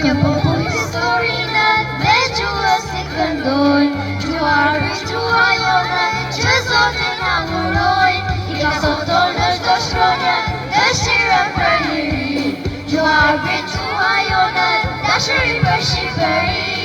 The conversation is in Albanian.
një popull historinat me gjuhës si këndojnë, gjuha jone që Zotin na urojnë, i ka soton në çdo shkronjë dëshirën për liri. Gjuha jone, dashuri për Shqipëri.